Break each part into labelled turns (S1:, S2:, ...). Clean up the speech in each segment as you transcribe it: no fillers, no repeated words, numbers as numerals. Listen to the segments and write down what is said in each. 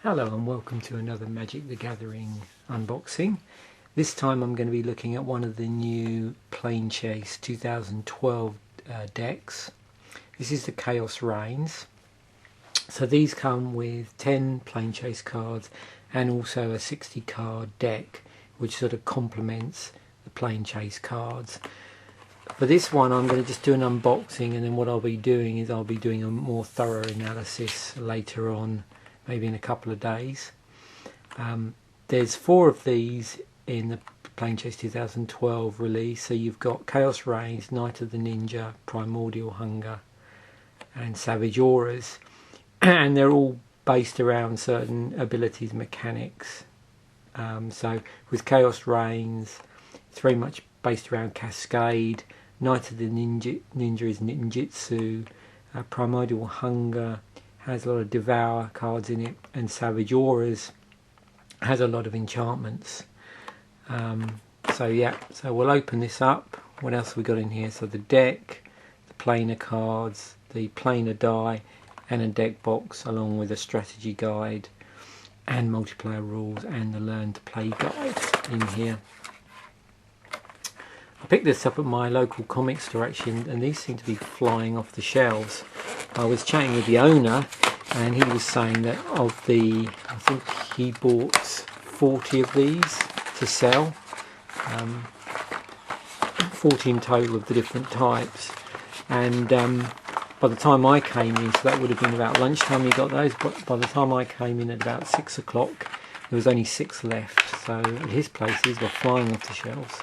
S1: Hello and welcome to another Magic the Gathering unboxing. This time I'm going to be looking at one of the new Planechase 2012 decks. This is the Chaos Reigns. So these come with 10 Planechase cards and also a 60 card deck which sort of complements the Planechase cards. For this one I'm going to just do an unboxing, and then what I'll be doing is I'll be doing a more thorough analysis later on, maybe in a couple of days. There's 4 of these in the Planechase 2012 release. So you've got Chaos Reigns, Night of the Ninja, Primordial Hunger and Savage Auras, and they're all based around certain abilities, mechanics. So with Chaos Reigns, it's very much based around Cascade. Night of the Ninja is Ninjutsu. Primordial Hunger has a lot of Devour cards in it, and Savage Auras has a lot of enchantments. So we'll open this up. What else have we got in here? So the deck, the planar cards, the planar die, and a deck box along with a strategy guide and multiplayer rules and the learn to play guide in here. I picked this up at my local comic store actually, and these seem to be flying off the shelves. I was chatting with the owner and he was saying that I think he bought 40 of these to sell, 40 in total of the different types, and by the time I came in, so that would have been about lunchtime he got those, but by the time I came in at about 6 o'clock there was only 6 left, so at his place these were flying off the shelves.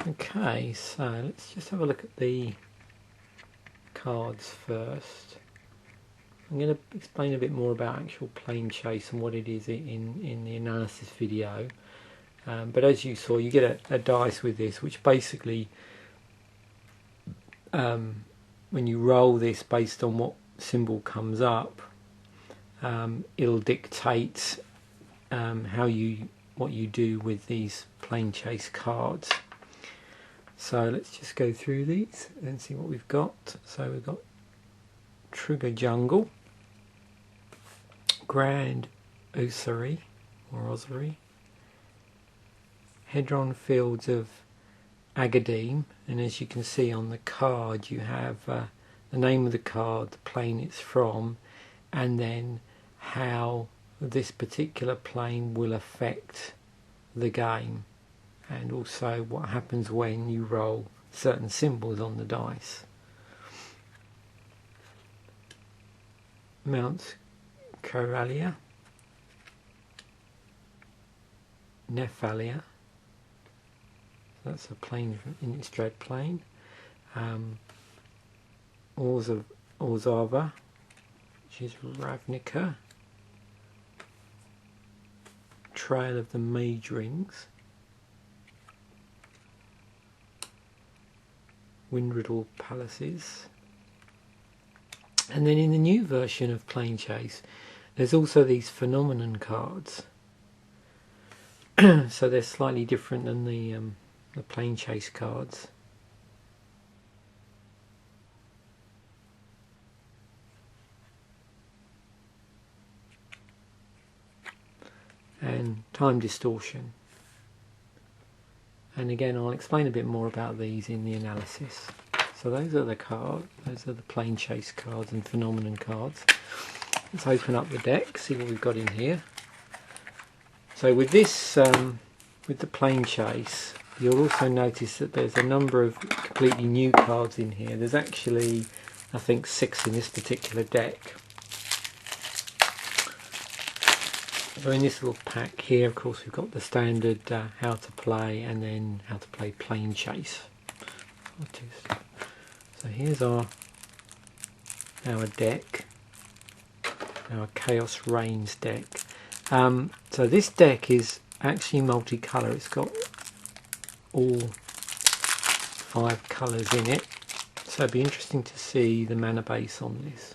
S1: Okay, so let's just have a look at the cards first. I'm going to explain a bit more about actual Planechase and what it is in the analysis video. But as you saw, you get a dice with this, which basically, when you roll this based on what symbol comes up, it'll dictate what you do with these Planechase cards. So let's just go through these and see what we've got. So we've got Trigger Jungle, Grand Ossuary or Ossuary, Hedron Fields of Agadeem, and as you can see on the card you have the name of the card, the plane it's from, and then how this particular plane will affect the game, and also what happens when you roll certain symbols on the dice. Mount Coralia, Nephalia, that's a plane in its dread plane. Orzava, which is Ravnica, Trail of the Mage Rings, Windriddle Palaces, and then in the new version of Planechase there's also these phenomenon cards. So they're slightly different than the Planechase cards. And Time Distortion. And again, I'll explain a bit more about these in the analysis. So those are the cards, those are the Planechase cards and phenomenon cards. Let's open up the deck, see what we've got in here. So with this, with the Planechase, you'll also notice that there's a number of completely new cards in here. There's actually, I think, 6 in this particular deck. So in this little pack here, of course, we've got the standard how to play, and then how to play Planechase. So here's our deck, our Chaos Reigns deck. So this deck is actually multicolour. It's got all 5 colours in it. So it'd be interesting to see the mana base on this.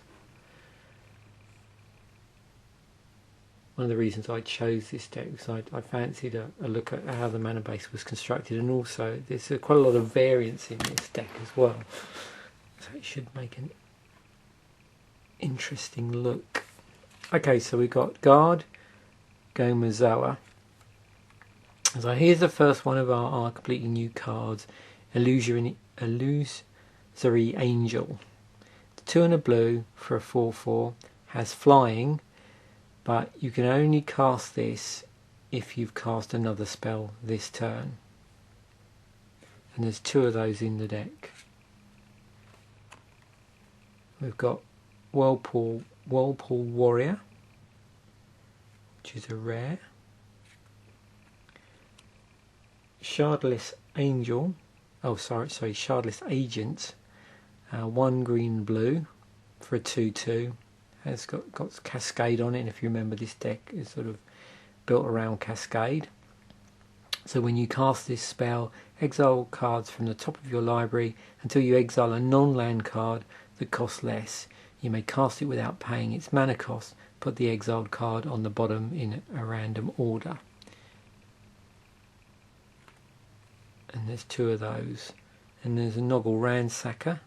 S1: one of the reasons I chose this deck, because I fancied a look at how the mana base was constructed, and also there's quite a lot of variance in this deck as well, so it should make an interesting look. Okay, so we've got Guard, Gomazoa. So here's the first one of our completely new cards, Illusory Angel. 2 and a blue for a 4/4, has flying, but you can only cast this if you've cast another spell this turn. And there's 2 of those in the deck. We've got Whirlpool Warrior, which is a rare. Shardless Angel, Shardless Agent, 1 green blue for a 2/2. Has got Cascade on it, and if you remember, this deck is sort of built around Cascade. So when you cast this spell, exile cards from the top of your library until you exile a non-land card that costs less. You may cast it without paying its mana cost. Put the exiled card on the bottom in a random order. And there's 2 of those. And there's a Noggle Ransacker,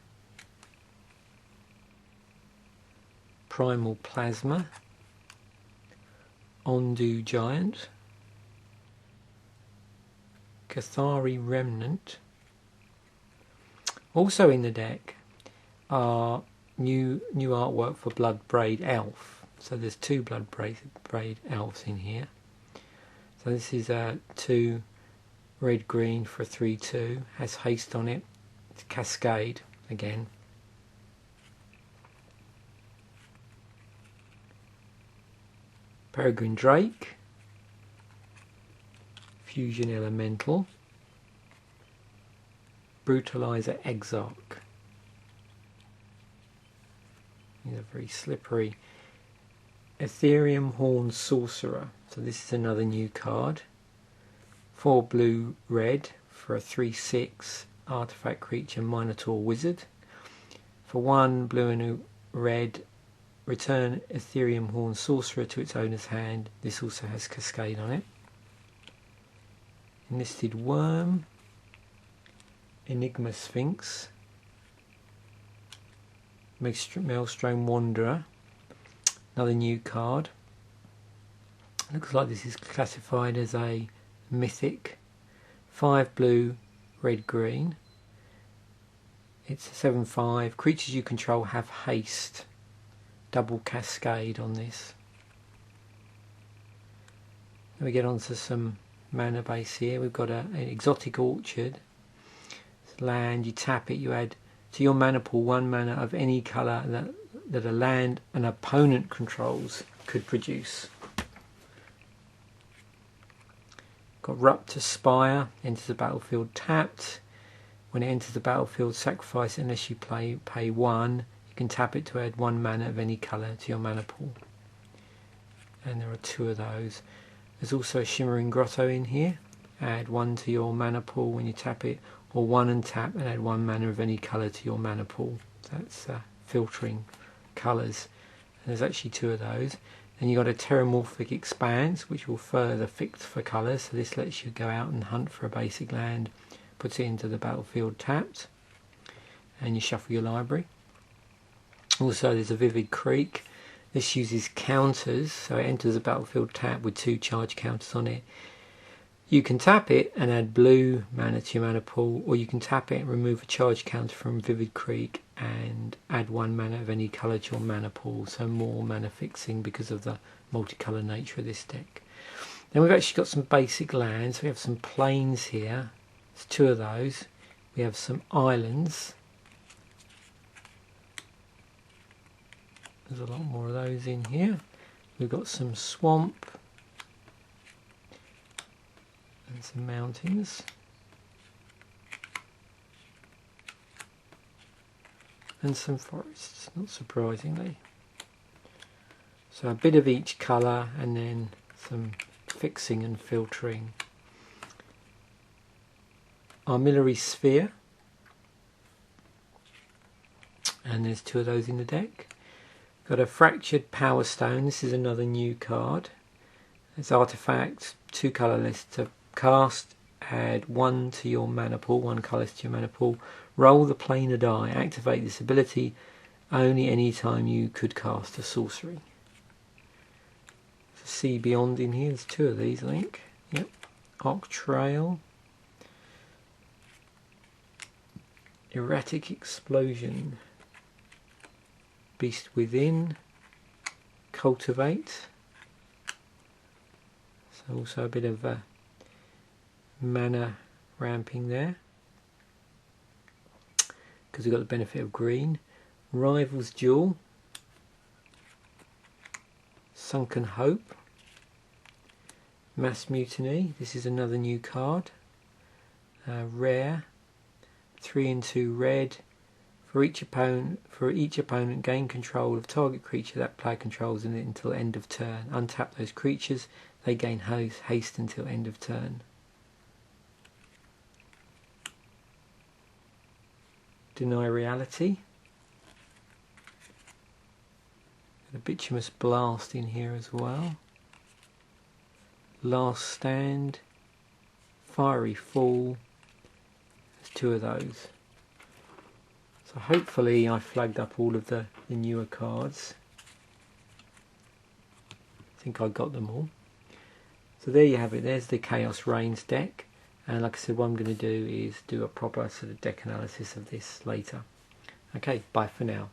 S1: Primal Plasma, Ondu Giant, Cathari Remnant. Also in the deck are new artwork for Bloodbraid Elf. So there's 2 Bloodbraid Elves in here. So this is 2 red green for a 3/2, has haste on it. It's Cascade again. Peregrine Drake, Fusion Elemental, Brutalizer Exarch. He's a very slippery Ethereum Horn Sorcerer. So this is another new card. 4 blue red for a 3/6 artifact creature Minotaur Wizard. For 1 blue and a red, return Ethereum Horn Sorcerer to its owner's hand. This also has Cascade on it. Enlisted Worm, Enigma Sphinx, Maelstrom Wanderer, another new card. Looks like this is classified as a mythic. 5 blue, red green. It's a 7/5. Creatures you control have haste. Double Cascade on this. Then we get on to some mana base here. We've got an Exotic Orchard. It's land, you tap it, you add to your mana pool 1 mana of any colour that a land an opponent controls could produce. Got Rupture Spire, enters the battlefield tapped. When it enters the battlefield, sacrifice unless you pay 1. You can tap it to add 1 mana of any colour to your mana pool. And there are 2 of those. There's also a Shimmering Grotto in here. Add 1 to your mana pool when you tap it, or 1 and tap and add 1 mana of any colour to your mana pool. That's filtering colours. And there's actually 2 of those. Then you've got a Terramorphic Expanse, which will further fix for colours. So this lets you go out and hunt for a basic land, puts it into the battlefield tapped, and you shuffle your library. Also there's a Vivid Creek. This uses counters, so it enters the battlefield tap with 2 charge counters on it. You can tap it and add blue mana to your mana pool, or you can tap it and remove a charge counter from Vivid Creek and add 1 mana of any colour to your mana pool, so more mana fixing because of the multicolour nature of this deck. Then we've actually got some basic lands. We have some plains here. There's 2 of those. We have some islands. There's a lot more of those in here. We've got some swamp and some mountains and some forests, not surprisingly. So a bit of each colour and then some fixing and filtering. Armillary Sphere, and there's 2 of those in the deck. Got a Fractured Power Stone. This is another new card. There's artifacts, 2 colourless to cast, add 1 to your mana pool, 1 colourless to your mana pool, roll the planar die, activate this ability only any time you could cast a sorcery. See Beyond in here, there's 2 of these I think. Yep. Arc Trail. Erratic Explosion. Beast Within. Cultivate. So also a bit of mana ramping there, because we've got the benefit of green. Rivals Duel. Sunken Hope. Mass Mutiny. This is another new card. Rare. 3 and 2 red. For each opponent, gain control of target creature that player controls in it until end of turn. Untap those creatures. They gain haste until end of turn. Deny Reality. A Bituminous Blast in here as well. Last Stand. Fiery Fall. There's 2 of those. So hopefully I flagged up all of the newer cards. I think I got them all. So there you have it. There's the Chaos Reigns deck. And like I said, what I'm going to do is do a proper sort of deck analysis of this later. Okay, bye for now.